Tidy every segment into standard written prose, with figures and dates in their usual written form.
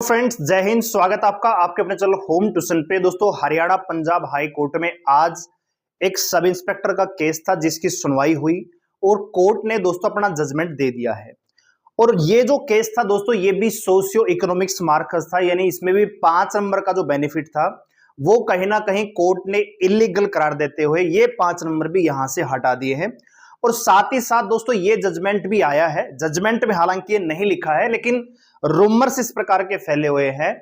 Friends, जय हिंद। स्वागत आपका आपके अपने चैनल होम ट्यूशन पे। दोस्तों, हरियाणा पंजाब हाई कोर्ट में आज एक सब इंस्पेक्टर का केस था जिसकी सुनवाई हुई और कोर्ट ने दोस्तों अपना जजमेंट दे दिया है। और ये जो केस था दोस्तों, ये भी सोशियो इकोनॉमिक्स मार्कस था, यानी इसमें भी 5 नंबर का जो बेनिफिट था वो कहीं ना कहीं कोर्ट ने इलीगल करार देते हुए ये 5 नंबर भी यहां से हटा दिए हैं। और साथ ही साथ दोस्तों ये जजमेंट भी आया है। जजमेंट में हालांकि ये नहीं लिखा है, लेकिन रूमर्स इस प्रकार के फैले हुए हैं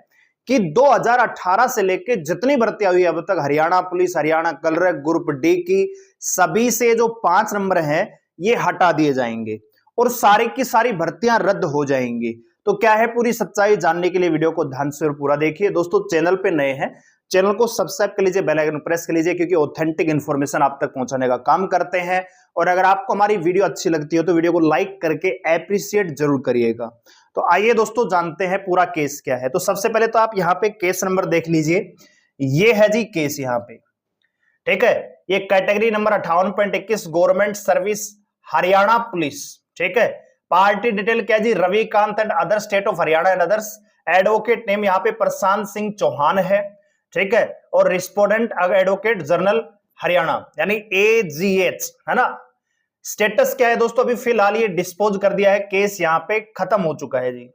कि 2018 से लेकर जितनी भर्तियां हुई अब तक Haryana police, Haryana colour, group D की, सभी से जो 5 नंबर हैं ये हटा दिए जाएंगे और सारी की सारी भर्तियां रद्द हो जाएंगी। तो क्या है पूरी सच्चाई, जानने के लिए वीडियो को ध्यान से और पूरा देखिए। दोस्तों, चैनल पे नए हैं, चैनल को सब्सक्राइब कर लीजिए, बेल आइकन प्रेस कर लीजिए, क्योंकि ऑथेंटिक इंफॉर्मेशन आप तक पहुंचाने का काम करते हैं। और अगर आपको हमारी वीडियो अच्छी लगती हो तो वीडियो को लाइक करके एप्रिशिएट जरूर करिएगा। तो आइए दोस्तों जानते हैं पूरा केस क्या है। तो सबसे पहले तो आप यहाँ पे केस नंबर देख लीजिए, ये है जी केस यहाँ पे, ठीक है। ये category number 58.21 government service Haryana police, ठीक है। पार्टी डिटेल क्या जी, Ravikant and other state of Haryana and others. Advocate name यहाँ पे प्रशांत सिंह चौहान है, ठीक है। और रिस्पोंडेंट एडवोकेट जनरल हरियाणा यानी AGH, है ना। स्टेटस क्या है दोस्तों, अभी फिलहाल ये डिस्पोज कर दिया है, केस यहाँ पे खत्म हो चुका है जी।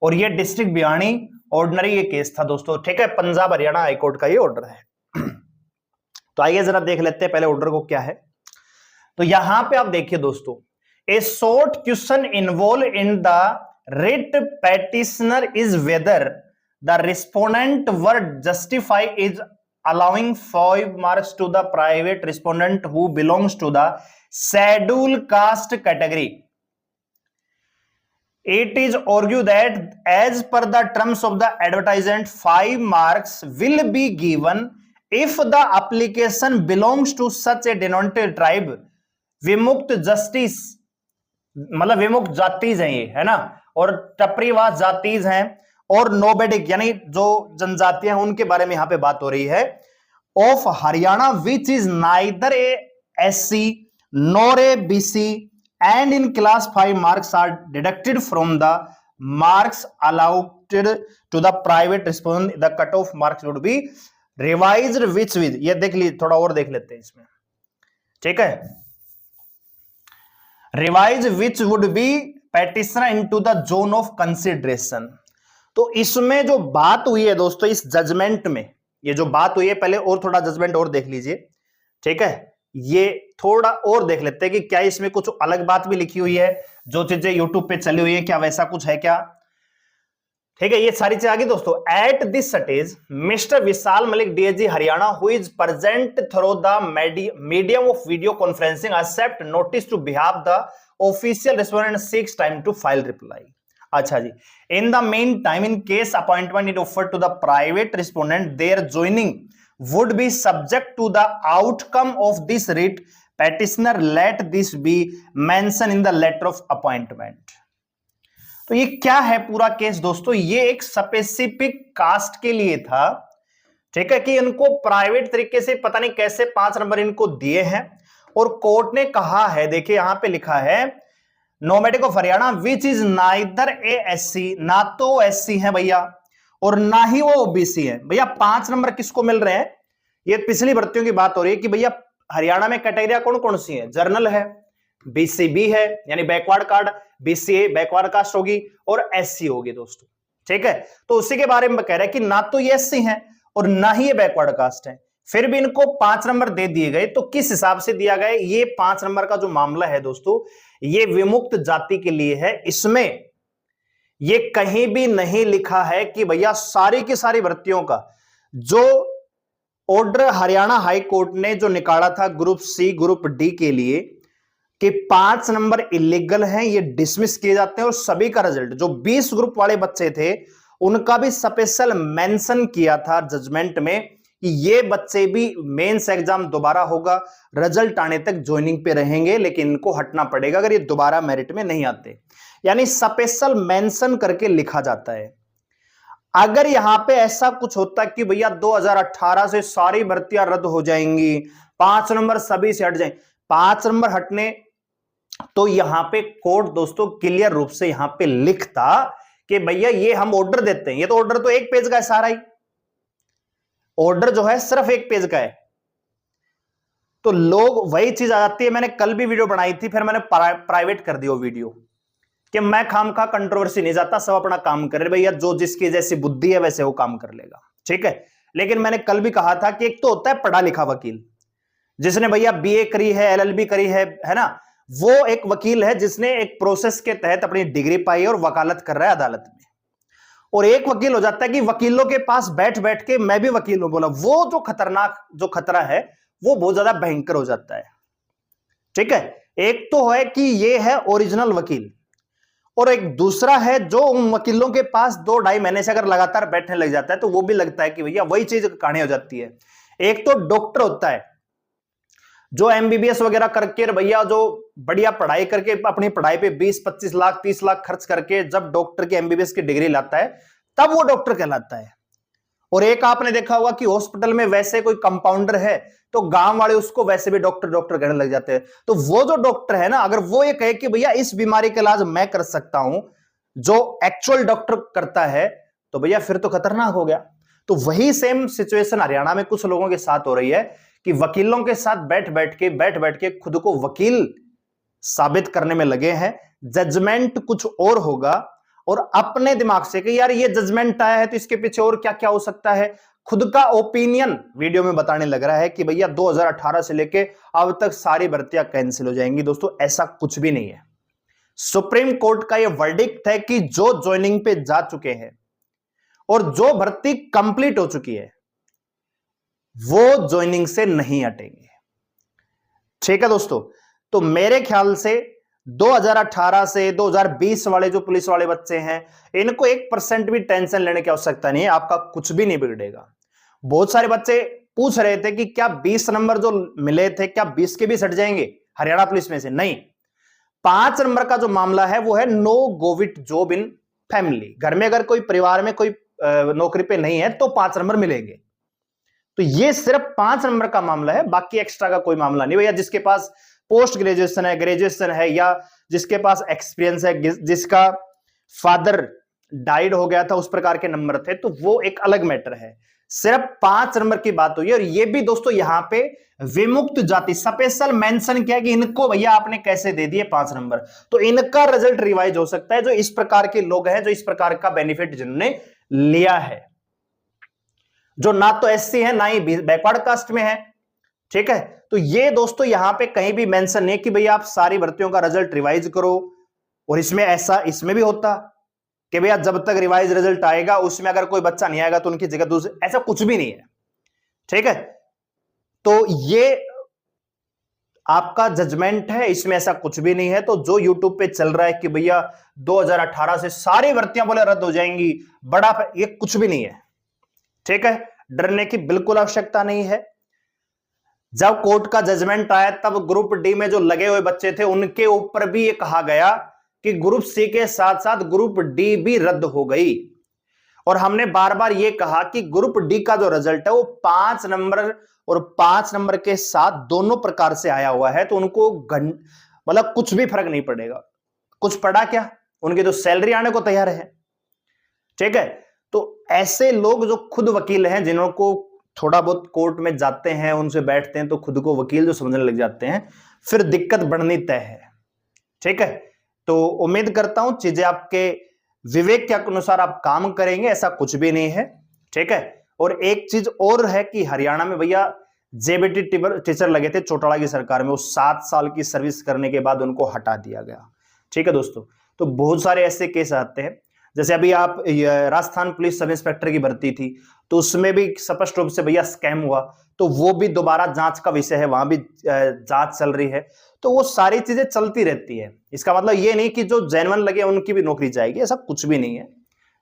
और ये डिस्ट्रिक्ट बिहानी ऑर्डिनरी ये केस था दोस्तों, ठीक है। पंजाब हरियाणा हाईकोर्ट का ये ऑर्डर है। तो आइए जरा देख लेते हैं पहले ऑर्डर को क्या है। तो यहां पे आप देखिए दोस्तों, ए short question involve in the writ petitioner is whether the respondent were justify is allowing 5 marks to the private respondent who belongs to the scheduled caste category. It is argued that as per the terms of the advertisement, 5 marks will be given if the application belongs to such a denominated tribe. विमुक्त justice मतलब विमुक्त जातीज हैं ये, है ना, और टपरीवास जातीज हैं और नोबेडिक यानी जो जनजातियां हैं उनके बारे में यहां पे बात हो रही है। Of Haryana which is neither a SC nor a BC and in class 5 marks are deducted from the marks allowed to the private respondent, the cut off marks would be revised which with, ये देख लीजिए, थोड़ा और देख लेते हैं इसमें, ठीक है। Revise which would be petitioner into the zone of consideration. तो इसमें जो बात हुई है दोस्तों, इस जजमेंट में ये जो बात हुई है, पहले और थोड़ा जजमेंट और देख लीजिए, ठीक है। ये थोड़ा और देख लेते हैं कि क्या इसमें कुछ अलग बात भी लिखी हुई है, जो चीजें यूट्यूब पे चली हुई है, क्या वैसा कुछ है क्या, ठीक है। ये सारी चीजें आगे दोस्तों। At this stage mister Vishal Malik DSG Haryana who is present through the medium of video conferencing accept notice to behalf the official respondent 6 time to file reply. अच्छा जी, in the mean time in case appointment is offered to the private respondent, their joining would be subject to the outcome of this writ petitioner let this be mention in the letter of appointment. तो ये क्या है पूरा case दोस्तों, ये एक specific cast के लिए था, ठीक है, कि इनको प्राइवेट तरीके से पता नहीं कैसे 5 नंबर इनको दिए हैं। और कोर्ट ने कहा है, देखिए यहां पे लिखा है, nomadic of Haryana which is neither a SC, ना तो SC है भैया और ना ही वो OBC है। भैया 5 नंबर किसको मिल रहे हैं, ये पिछली भर्तियों की बात हो रही है कि भैया हरियाणा में कैटेगरिया कौन कौन सी है, जर्नल है, BCB है यानी backward card, BCA backward caste होगी और SC होगी दोस्तों, ठीक है। तो उसी के बारे में कह रहा है कि ना तो ये SC है और ना ही ये बैकवर्ड कास्ट है, फिर भी इनको 5 नंबर दे दिए गए। तो किस हिसाब से दिया गया, ये 5 नंबर का जो मामला है दोस्तों, ये विमुक्त जाति के लिए है। इसमें ये कहीं भी नहीं लिखा है कि भैया सारी की सारी भर्तियों का जो ऑर्डर हरियाणा हाई कोर्ट ने जो निकाला था ग्रुप C ग्रुप D के लिए कि 5 नंबर इलीगल हैं, ये डिसमिस किए जाते हैं। और सभी का रिजल्ट जो 20 ग्रुप वाले बच्चे थे उनका भी स्पेशल मेंशन किया था जजमेंट में कि ये बच्चे भी मेंस एग्जाम दोबारा होगा, रिजल्ट आने तक ज्वाइनिंग पे रहेंगे, लेकिन इनको हटना पड़ेगा अगर ये दोबारा मेरिट में नहीं आते, यानी स्पेशल मेंशन करके लिखा जाता है। अगर यहां पे ऐसा कुछ होता कि भैया 2018 से सारी भर्तियां रद्द हो जाएंगी, 5 नंबर सभी से हट जाएं, 5 नंबर हटने, तो यहां पे कोर्ट दोस्तों क्लियर रूप से यहां पे लिखता कि भैया ये हम ऑर्डर देते हैं, ये तो ऑर्डर तो एक पेज का है सारा ही, ऑर्डर जो है सिर्फ एक पेज का है। तो लोग वही चीज आ जाती है, मैंने कल भी वीडियो बनाई थी, फिर मैंने प्राइवेट कर दिया वीडियो कि मैं खामखा कंट्रोवर्सी नहीं जाता, सब अपना काम करे भैया, जो जिसकी जैसी बुद्धि है वैसे वो काम कर लेगा, ठीक है। लेकिन मैंने कल भी कहा था कि एक तो होता है पढ़ा लिखा वकील, जिसने भैया बीए करी है, एलएलबी करी है ना, वो एक वकील है जिसने एक प्रोसेस के तहत अपनी डिग्री पाई और वकालत कर रहा है अदालत में। और एक वकील हो जाता है कि वकीलों के पास बैठ बैठ के मैं भी वकील हूं बोला, वो जो खतरनाक जो खतरा है वो बहुत ज्यादा भयंकर हो जाता है, ठीक है। एक तो है कि ये है ओरिजिनल वकील, और एक दूसरा है जो उन वकीलों के पास 2-2.5 महीने से अगर लगातार बैठने लग जाता है तो वो भी लगता है कि भैया वही चीज कहानी हो जाती है। एक तो डॉक्टर होता है जो एमबीबीएस वगैरह करके भैया जो बढ़िया पढ़ाई करके अपनी पढ़ाई पे 20-25 लाख 30 लाख खर्च करके जब डॉक्टर की एमबीबीएस की डिग्री लाता है तब वो डॉक्टर कहलाता है। और एक आपने देखा होगा कि हॉस्पिटल में वैसे कोई कंपाउंडर है तो गांव वाले उसको वैसे भी डॉक्टर डॉक्टर कहने लग जाते हैं। तो वो जो डॉक्टर है ना, अगर वो ये कहे कि भैया इस बीमारी का इलाज मैं कर सकता हूं जो एक्चुअल डॉक्टर करता है, तो भैया फिर तो खतरनाक हो गया। तो वही सेम सिचुएशन हरियाणा में कुछ लोगों के साथ हो रही है कि वकीलों के साथ बैठ बैठ के खुद को वकील साबित करने में लगे हैं। जजमेंट कुछ और होगा और अपने दिमाग से कि यार ये जजमेंट आया है तो इसके पीछे और क्या क्या हो सकता है, खुद का ओपिनियन वीडियो में बताने लग रहा है कि भैया 2018 से लेके अब तक सारी भर्तियां कैंसिल हो जाएंगी। दोस्तों ऐसा कुछ भी नहीं है। सुप्रीम कोर्ट का यह वर्डिक्ट है कि जो ज्वाइनिंग पे जा चुके हैं और जो भर्ती कंप्लीट हो चुकी है वो ज्वाइनिंग से नहीं हटेंगे, ठीक है दोस्तों। तो मेरे ख्याल से 2018 से 2020 वाले जो पुलिस वाले बच्चे हैं इनको 1% भी टेंशन लेने की आवश्यकता नहीं है, आपका कुछ भी नहीं बिगड़ेगा। बहुत सारे बच्चे पूछ रहे थे कि क्या 20 नंबर जो मिले थे क्या 20 के भी सट जाएंगे हरियाणा पुलिस में से? नहीं, 5 नंबर का जो मामला है वो है नो गोविट जॉब इन फैमिली। घर में अगर कोई परिवार में कोई नौकरी पे नहीं है तो 5 नंबर मिलेंगे। तो ये सिर्फ 5 नंबर का मामला है, बाकी एक्स्ट्रा का कोई मामला नहीं। भैया जिसके पास पोस्ट ग्रेजुएशन है, ग्रेजुएशन है, या जिसके पास एक्सपीरियंस है, जिसका फादर डाइड हो गया था उस प्रकार के नंबर थे, तो वो एक अलग मैटर है। सिर्फ 5 नंबर की बात हुई। और ये भी दोस्तों यहां पे विमुक्त जाति स्पेशल मेंशन किया कि इनको भैया आपने कैसे दे दिए 5 नंबर, तो इनका रिजल्ट रिवाइज हो सकता है जो इस प्रकार के लोग हैं, जो इस प्रकार का बेनिफिट जिन्होंने लिया है, जो ना तो एससी है ना ही बैकवर्ड कास्ट में है, ठीक है। तो ये दोस्तों यहां पे कहीं भी मेंशन नहीं कि भैया आप सारी भर्तियों का रिजल्ट रिवाइज करो। और इसमें ऐसा इसमें भी होता कि भैया जब तक रिवाइज रिजल्ट आएगा उसमें अगर कोई बच्चा नहीं आएगा तो उनकी जगह दूसरे, ऐसा कुछ भी नहीं है, ठीक है। तो ये आपका जजमेंट है, इसमें ऐसा कुछ भी नहीं है। तो जो यूट्यूब पे चल रहा है कि भैया 2018 से सारी भर्तियां बोले रद्द हो जाएंगी, बड़ा, ये कुछ भी नहीं है, ठीक है। डरने की बिल्कुल आवश्यकता नहीं है। जब कोर्ट का जजमेंट आया तब ग्रुप डी में जो लगे हुए बच्चे थे उनके ऊपर भी ये कहा गया कि ग्रुप सी के साथ साथ ग्रुप डी भी रद्द हो गई। और हमने बार बार ये कहा कि ग्रुप डी का जो रिजल्ट है वो 5 नंबर और 5 नंबर के साथ दोनों प्रकार से आया हुआ है, तो उनको मतलब कुछ भी फर्क नहीं पड़ेगा। कुछ पड़ा क्या, उनकी तो सैलरी आने को तैयार है, ठीक है। तो ऐसे लोग जो खुद वकील हैं, जिनको थोड़ा बहुत कोर्ट में जाते हैं, उनसे बैठते हैं तो खुद को वकील जो समझने लग जाते हैं, फिर दिक्कत बढ़नी तय है, ठीक है। तो उम्मीद करता हूं चीजें आपके विवेक के अनुसार आप काम करेंगे, ऐसा कुछ भी नहीं है, ठीक है। और एक चीज और है कि हरियाणा में भैया जेबीटी टीचर लगे थे चौटाला की सरकार में, वो 7 साल की सर्विस करने के बाद उनको हटा दिया गया, ठीक है दोस्तों। तो बहुत सारे ऐसे केस आते हैं, जैसे अभी आप राजस्थान पुलिस सब इंस्पेक्टर की भर्ती थी तो उसमें भी स्पष्ट रूप से भैया स्कैम हुआ, तो वो भी दोबारा जांच का विषय है, वहां भी जांच चल रही है। तो वो सारी चीजें चलती रहती है, इसका मतलब ये नहीं कि जो जेन्युइन लगे उनकी भी नौकरी जाएगी, ऐसा कुछ भी नहीं है,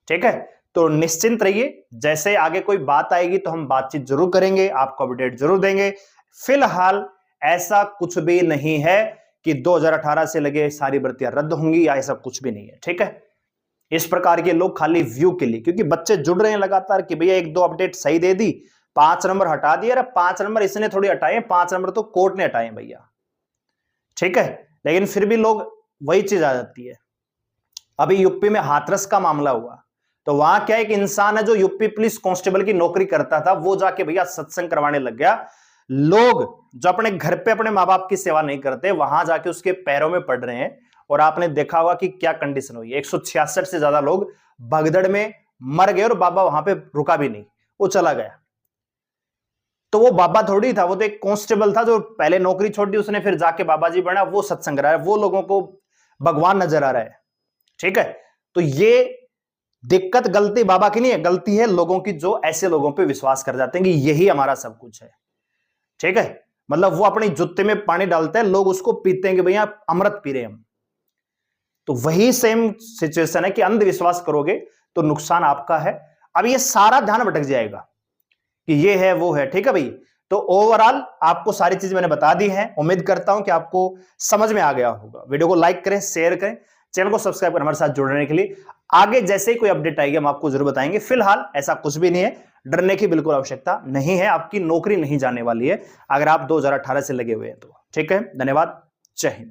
ठीक है। तो निश्चिंत रहिए, जैसे आगे कोई बात आएगी तो हम बातचीत जरूर करेंगे, आपको अपडेट जरूर देंगे। फिलहाल ऐसा कुछ भी नहीं है कि 2018 से लगे सारी भर्तियां रद्द होंगी, या ऐसा कुछ भी नहीं है, ठीक है। इस प्रकार के लोग खाली व्यू के लिए, क्योंकि बच्चे जुड़ रहे हैं लगातार कि भैया 1-2 अपडेट सही दे दी, 5 नंबर हटा दिए। अरे 5 नंबर इसने थोड़ी हटाए, 5 नंबर तो कोर्ट ने हटाए भैया, ठीक है। लेकिन फिर भी लोग वही चीज आ जाती है अभी यूपी में हाथरस का मामला हुआ, तो वहां क्या एक इंसान है जो यूपी पुलिस कांस्टेबल की नौकरी करता था, वो जाके भैया सत्संग करवाने लग गया। लोग जो अपने घर पे अपने माँ बाप की सेवा नहीं करते, वहां जाके उसके पैरों में पड़ रहे हैं। और आपने देखा होगा कि क्या कंडीशन हुई। 166 से ज्यादा लोग भगदड़ में मर गए और बाबा वहां पे रुका भी नहीं, वो चला गया। तो वो बाबा थोड़ी था, वो तो एक कांस्टेबल था जो पहले नौकरी छोड़ दी उसने, फिर जाके बाबा जी बना, वो सत्संग रहा है, वो लोगों को भगवान नजर आ रहा है। ठीक है, तो ये दिक्कत गलती बाबा की नहीं है, गलती है लोगों की जो ऐसे लोगों पे विश्वास कर जाते हैं कि यही हमारा सब कुछ है। ठीक है, मतलब वो अपने जूते में पानी डालते हैं, लोग उसको पीते हैं कि भैया अमृत पी रहे हम। तो वही सेम सिचुएशन है कि अंधविश्वास करोगे तो नुकसान आपका है। अब ये सारा ध्यान भटक जाएगा कि ये है वो है। ठीक है भाई, तो ओवरऑल आपको सारी चीज मैंने बता दी है। उम्मीद करता हूं कि आपको समझ में आ गया होगा। वीडियो को लाइक करें, शेयर करें, चैनल को सब्सक्राइब कर हमारे साथ जुड़ने के लिए। आगे जैसे ही कोई अपडेट आएगी हम आपको जरूर बताएंगे। फिलहाल ऐसा कुछ भी नहीं है, डरने की बिल्कुल आवश्यकता नहीं है। आपकी नौकरी नहीं जाने वाली है अगर आप 2018 से लगे हुए हैं तो। ठीक है, धन्यवाद, जय हिंद।